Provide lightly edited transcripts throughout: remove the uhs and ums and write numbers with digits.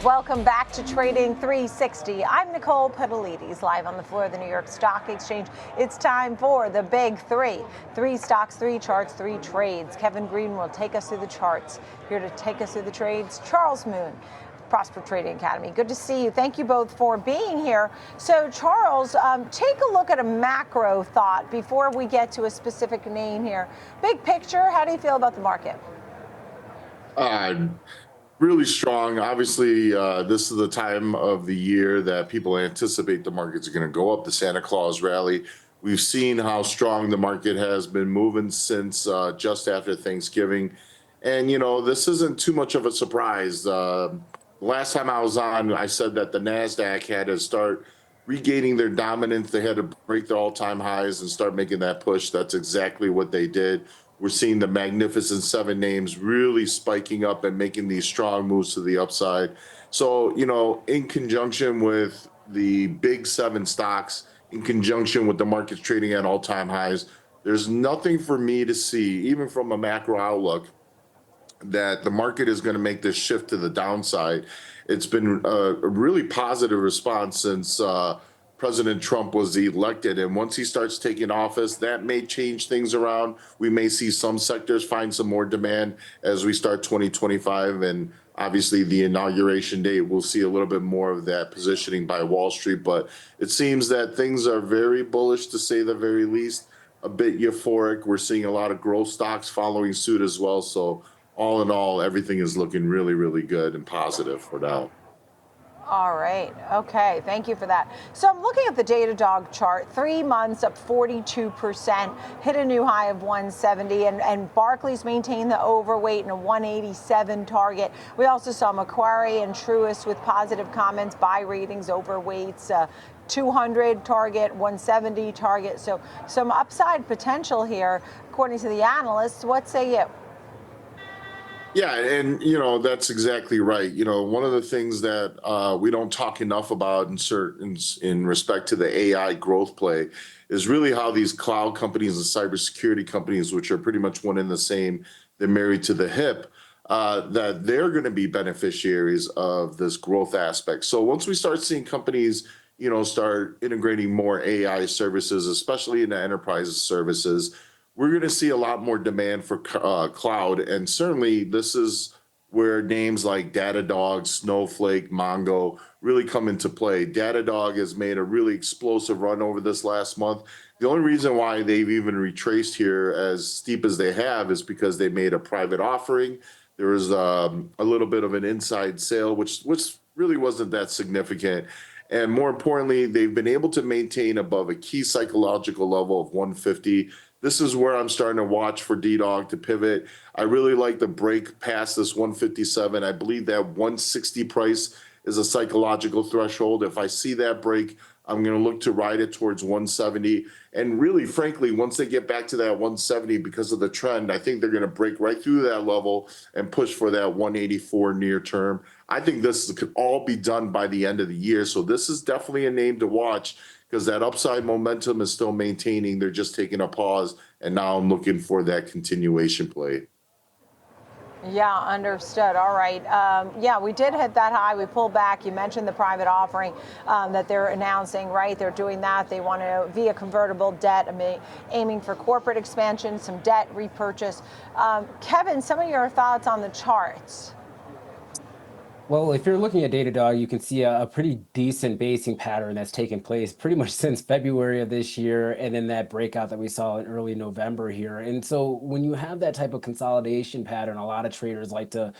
Welcome back to Trading 360. I'm Nicole Pedalides, live on the floor of the New York Stock Exchange. It's time for the Big Three. 3 stocks, 3 charts, 3 trades. Kevin Green will take us through the charts. Here to take us through the trades, Charles Moon, Prosper Trading Academy. Good to see you. Thank you both for being here. So, Charles, take a look at a macro thought before we get to a specific name here. Big picture, how do you feel about the market? Really strong. Obviously, this is the time of the year that people anticipate the markets are going to go up, the Santa Claus rally. We've seen how strong the market has been moving since just after Thanksgiving. And, this isn't too much of a surprise. Last time I was on, I said that the NASDAQ had to start regaining their dominance. They had to break their all-time highs and start making that push. That's exactly what they did. We're seeing the Magnificent Seven names really spiking up and making these strong moves to the upside. So, in conjunction with the big 7 stocks, in conjunction with the markets trading at all-time highs, there's nothing for me to see, even from a macro outlook, that the market is going to make this shift to the downside. It's been a really positive response since President Trump was elected. And once he starts taking office, that may change things around. We may see some sectors find some more demand as we start 2025. And obviously the inauguration date, we'll see a little bit more of that positioning by Wall Street. But it seems that things are very bullish, to say the very least, a bit euphoric. We're seeing a lot of growth stocks following suit as well. So all in all, everything is looking really, really good and positive for now. All right. Okay. Thank you for that. So I'm looking at the Datadog chart. 3 months up 42%, hit a new high of 170, and Barclays maintained the overweight and a 187 target. We also saw Macquarie and Truist with positive comments, buy ratings, overweights. 200 target, 170 target. So some upside potential here, according to the analysts. What say you? Yeah, and that's exactly right. One of the things that we don't talk enough about in respect to the AI growth play is really how these cloud companies and cybersecurity companies, which are pretty much one and the same, they're married to the hip, that they're going to be beneficiaries of this growth aspect. So once we start seeing companies, start integrating more AI services, especially in the enterprise services, we're going to see a lot more demand for cloud. And certainly this is where names like Datadog, Snowflake, Mongo really come into play. Datadog has made a really explosive run over this last month. The only reason why they've even retraced here as steep as they have is because they made a private offering. There was a little bit of an inside sale, which really wasn't that significant. And more importantly, they've been able to maintain above a key psychological level of 150. This is where I'm starting to watch for DDOG to pivot. I really like the break past this 157. I believe that 160 price is a psychological threshold. If I see that break, I'm going to look to ride it towards 170. And really, frankly, once they get back to that 170, because of the trend, I think they're going to break right through that level and push for that 184 near term. I think this could all be done by the end of the year. So this is definitely a name to watch, because that upside momentum is still maintaining. They're just taking a pause, and now I'm looking for that continuation play. Yeah, understood. All right. Yeah, we did hit that high. We pulled back. You mentioned the private offering that they're announcing, right? They're doing that. They want to, via convertible debt, aiming for corporate expansion, some debt repurchase. Kevin, some of your thoughts on the charts? Well, if you're looking at Datadog, you can see a pretty decent basing pattern that's taken place pretty much since February of this year, and then that breakout that we saw in early November here. And so when you have that type of consolidation pattern, a lot of traders like to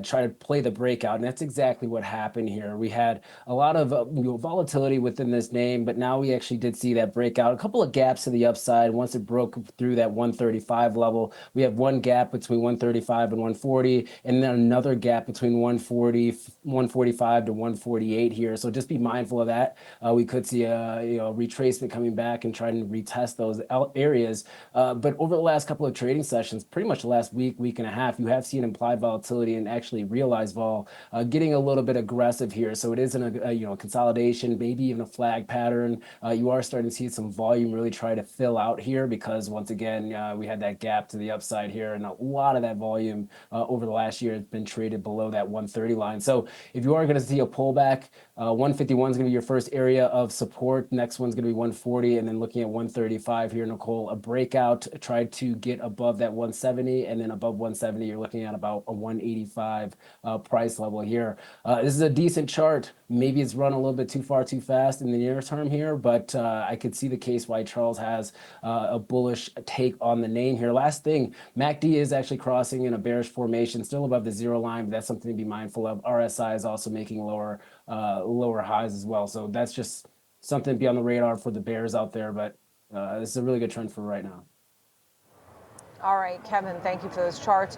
try to play the breakout, and that's exactly what happened here. We had a lot of volatility within this name, but now we actually did see that breakout. A couple of gaps to the upside. Once it broke through that 135 level, we have one gap between 135 and 140, and then another gap between 145 to 148 here. So just be mindful of that. We could see a retracement coming back and trying to retest those areas. But over the last couple of trading sessions, pretty much the last week and a half, you have seen implied volatility and actually realized vol getting a little bit aggressive here. So it isn't a consolidation, maybe even a flag pattern. You are starting to see some volume really try to fill out here, because once again, we had that gap to the upside here, and a lot of that volume over the last year has been traded below that 130 line. So So if you are going to see a pullback, 151 is going to be your first area of support. Next one's going to be 140, and then looking at 135 here, Nicole, a breakout, try to get above that 170, and then above 170, you're looking at about a 185 price level here. This is a decent chart. Maybe it's run a little bit too far too fast in the near term here, but I could see the case why Charles has a bullish take on the name here. Last thing, MACD is actually crossing in a bearish formation, still above the zero line, but that's something to be mindful of. RSI is also making lower highs as well. So that's just something to be on the radar for the bears out there, but this is a really good trend for right now. All right, Kevin, thank you for those charts.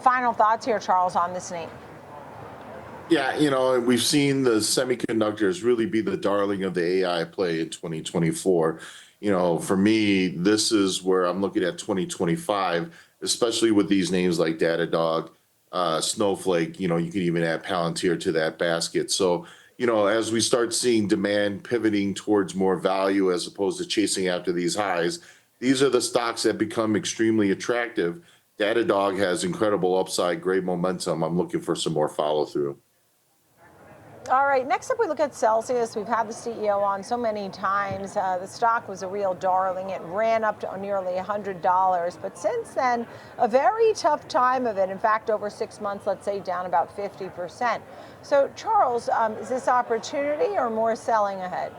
Final thoughts here, Charles, on this name. Yeah, we've seen the semiconductors really be the darling of the AI play in 2024. For me, this is where I'm looking at 2025, especially with these names like Datadog, Snowflake. You could even add Palantir to that basket. So, as we start seeing demand pivoting towards more value as opposed to chasing after these highs, these are the stocks that become extremely attractive. Datadog has incredible upside, great momentum. I'm looking for some more follow through. All right, next up we look at Celsius. We've had the CEO on so many times. The stock was a real darling. It ran up to nearly $100, but since then, a very tough time of it. In fact, over 6 months, let's say down about 50%. So Charles, is this opportunity or more selling ahead?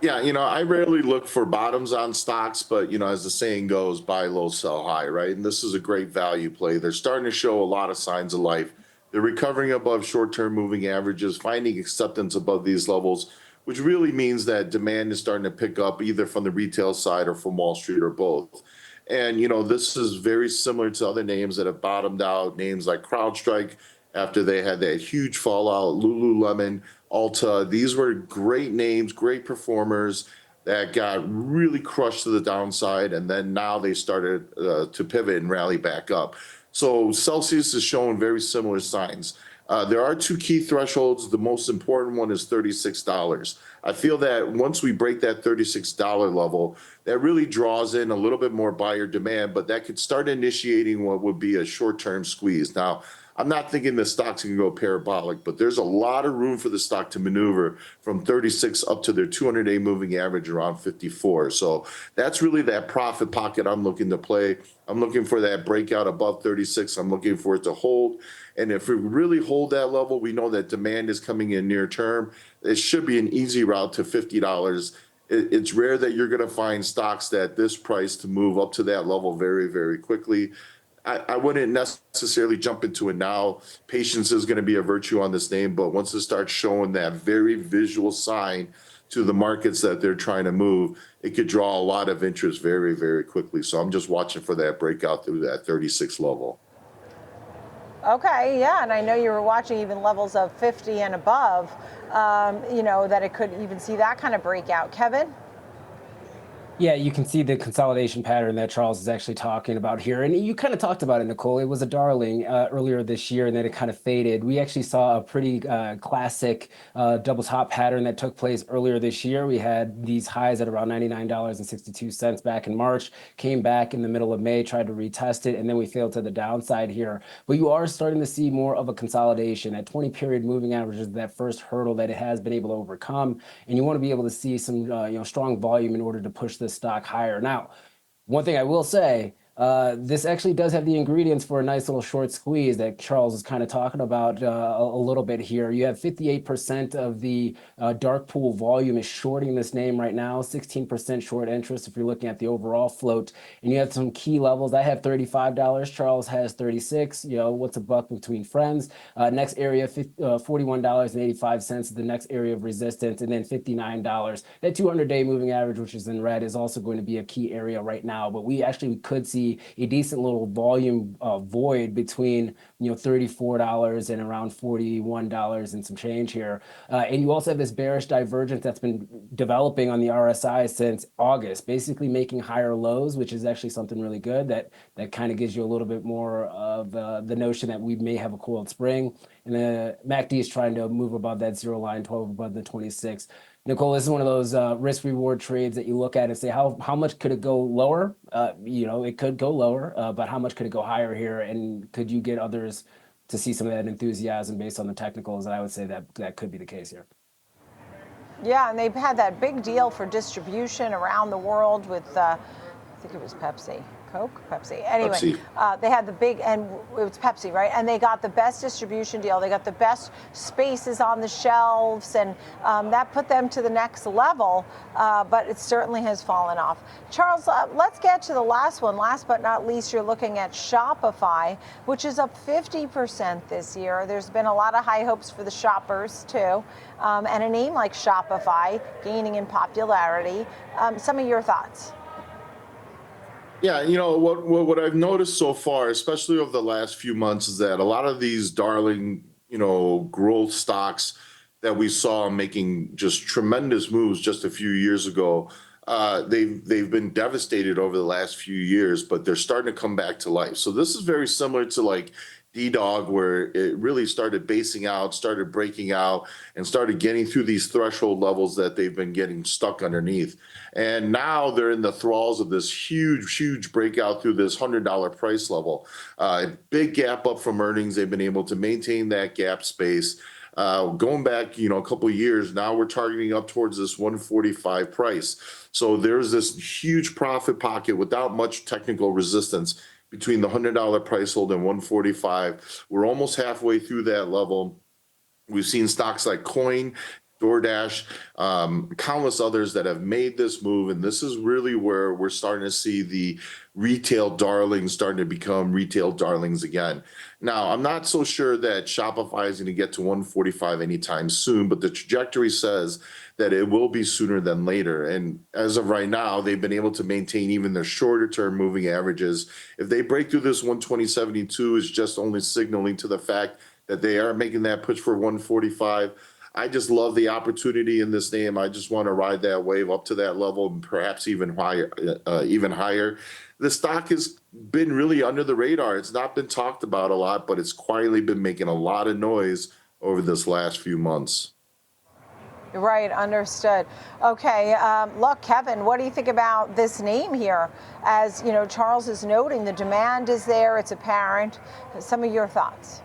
Yeah, I rarely look for bottoms on stocks, but, as the saying goes, buy low, sell high, right? And this is a great value play. They're starting to show a lot of signs of life. They're recovering above short-term moving averages, finding acceptance above these levels, which really means that demand is starting to pick up either from the retail side or from Wall Street or both. And, this is very similar to other names that have bottomed out, names like CrowdStrike after they had that huge fallout, Lululemon, Ulta. These were great names, great performers that got really crushed to the downside, and then now they started to pivot and rally back up. So Celsius is showing very similar signs. There are two key thresholds. The most important one is $36. I feel that once we break that $36 level, that really draws in a little bit more buyer demand, but that could start initiating what would be a short-term squeeze. Now, I'm not thinking the stocks can go parabolic, but there's a lot of room for the stock to maneuver from 36 up to their 200-day moving average around 54. So that's really that profit pocket I'm looking to play. I'm looking for that breakout above 36. I'm looking for it to hold. And if we really hold that level, we know that demand is coming in near term. It should be an easy route to $50. It's rare that you're going to find stocks at this price to move up to that level very, very quickly. I wouldn't necessarily jump into it now. Patience is going to be a virtue on this name, but once it starts showing that very visual sign to the markets that they're trying to move, it could draw a lot of interest very, very quickly. So I'm just watching for that breakout through that 36 level. Okay, yeah, and I know you were watching even levels of 50 and above, that it could even see that kind of breakout. Kevin? Yeah, you can see the consolidation pattern that Charles is actually talking about here. And you kind of talked about it, Nicole. It was a darling earlier this year, and then it kind of faded. We actually saw a pretty classic double top pattern that took place earlier this year. We had these highs at around $99.62 back in March, came back in the middle of May, tried to retest it, and then we failed to the downside here. But you are starting to see more of a consolidation. At 20-period moving averages, that first hurdle that it has been able to overcome. And you want to be able to see some strong volume in order to push the stock higher. Now, one thing I will say, this actually does have the ingredients for a nice little short squeeze that Charles is kind of talking about a little bit here. You have 58% of the dark pool volume is shorting this name right now, 16% short interest if you're looking at the overall float. And you have some key levels. I have $35. Charles has 36. What's a buck between friends? Next area, $41.85 is the next area of resistance, and then $59. That 200-day moving average, which is in red, is also going to be a key area right now. But we actually could see a decent little volume void between $34 and around $41 and some change here. And you also have this bearish divergence that's been developing on the RSI since August, basically making higher lows, which is actually something really good that kind of gives you a little bit more of the notion that we may have a coiled spring. And the MACD is trying to move above that zero line, 12 above the 26. Nicole, this is one of those risk-reward trades that you look at and say, how much could it go lower? It could go lower, but how much could it go higher here? And could you get others to see some of that enthusiasm based on the technicals, and I would say that could be the case here. Yeah, and they've had that big deal for distribution around the world with, I think it was Pepsi. Coke? Pepsi. Anyway, Pepsi. They had the big, and it was Pepsi, right? And they got the best distribution deal. They got the best spaces on the shelves, and that put them to the next level, but it certainly has fallen off. Charles, let's get to the last one. Last but not least, you're looking at Shopify, which is up 50% this year. There's been a lot of high hopes for the shoppers, too, and a name like Shopify gaining in popularity. Some of your thoughts? Yeah, what I've noticed so far, especially over the last few months, is that a lot of these darling, growth stocks that we saw making just tremendous moves just a few years ago, they've been devastated over the last few years, but they're starting to come back to life. So this is very similar to like DDOG, where it really started basing out, started breaking out, and started getting through these threshold levels that they've been getting stuck underneath. And now they're in the thralls of this huge breakout through this $100 price level. Big gap up from earnings. They've been able to maintain that gap space. Going back, a couple of years, now we're targeting up towards this 145 price. So there's this huge profit pocket without much technical resistance between the $100 price hold and 145. We're almost halfway through that level. We've seen stocks like Coin, DoorDash, countless others that have made this move, and this is really where we're starting to see the retail darlings starting to become retail darlings again. Now, I'm not so sure that Shopify is going to get to 145 anytime soon, but the trajectory says that it will be sooner than later. And as of right now, they've been able to maintain even their shorter term moving averages. If they break through this 120.72, is just only signaling to the fact that they are making that push for 145. I just love the opportunity in this name. I just want to ride that wave up to that level, and perhaps even higher. The stock has been really under the radar. It's not been talked about a lot, but it's quietly been making a lot of noise over this last few months. Right, understood. Okay, look, Kevin, what do you think about this name here? As Charles is noting, the demand is there, it's apparent. Some of your thoughts?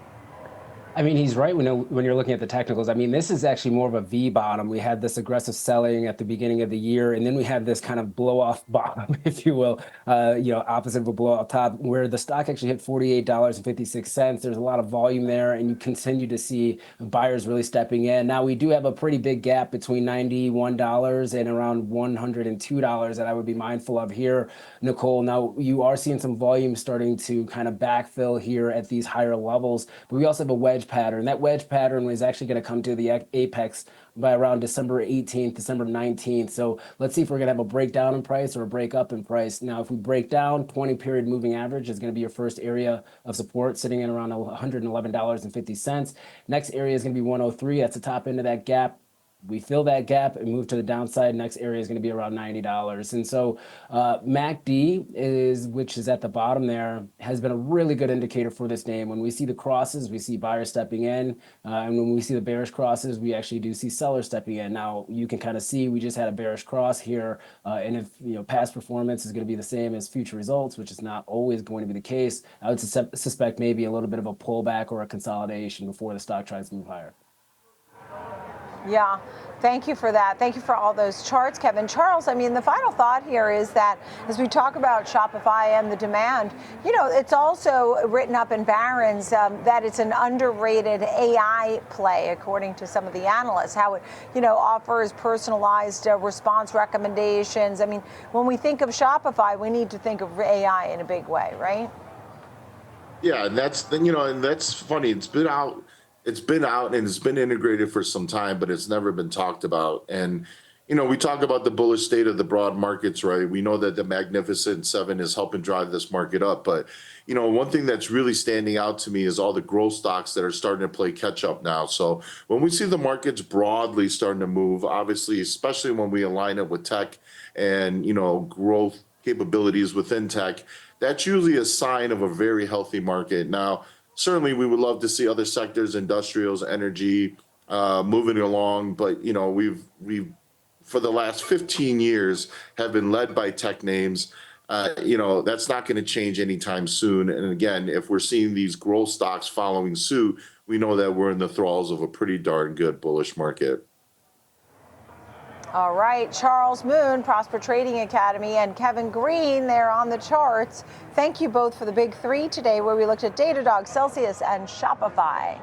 I mean, he's right when you're looking at the technicals. I mean, this is actually more of a V bottom. We had this aggressive selling at the beginning of the year, and then we have this kind of blow off bottom, if you will, opposite of a blow off top, where the stock actually hit $48.56. There's a lot of volume there, and you continue to see buyers really stepping in. Now, we do have a pretty big gap between $91 and around $102 that I would be mindful of here, Nicole. Now, you are seeing some volume starting to kind of backfill here at these higher levels, but we also have a wedge pattern. That wedge pattern was actually going to come to the apex by around December 18th, December 19th. So let's see if we're going to have a breakdown in price or a break up in price. Now, if we break down, 20-period moving average is going to be your first area of support, sitting at around $111.50. Next area is going to be 103. That's the top end of that gap. We fill that gap and move to the downside. Next area is going to be around $90. And so MACD, which is at the bottom there, has been a really good indicator for this name. When we see the crosses, we see buyers stepping in. And when we see the bearish crosses, we actually do see sellers stepping in. Now, you can kind of see we just had a bearish cross here. And if past performance is going to be the same as future results, which is not always going to be the case, I would suspect maybe a little bit of a pullback or a consolidation before the stock tries to move higher. Yeah, thank you for that. Thank you for all those charts, Kevin. Charles, I mean, the final thought here is that as we talk about Shopify and the demand, it's also written up in Barron's that it's an underrated AI play, according to some of the analysts, how it, offers personalized response recommendations. I mean, when we think of Shopify, we need to think of AI in a big way, right? Yeah, and that's funny. It's been out and it's been integrated for some time, but it's never been talked about. And, we talk about the bullish state of the broad markets, right? We know that the Magnificent Seven is helping drive this market up. But, one thing that's really standing out to me is all the growth stocks that are starting to play catch up now. So when we see the markets broadly starting to move, obviously, especially when we align it with tech and, growth capabilities within tech, that's usually a sign of a very healthy market. Now, certainly, we would love to see other sectors, industrials, energy, moving along. But we've for the last 15 years have been led by tech names. That's not going to change anytime soon. And again, if we're seeing these growth stocks following suit, we know that we're in the thralls of a pretty darn good bullish market. All right, Charles Moon, Prosper Trading Academy, and Kevin Green there on the charts. Thank you both for the big three today, where we looked at Datadog, Celsius, and Shopify.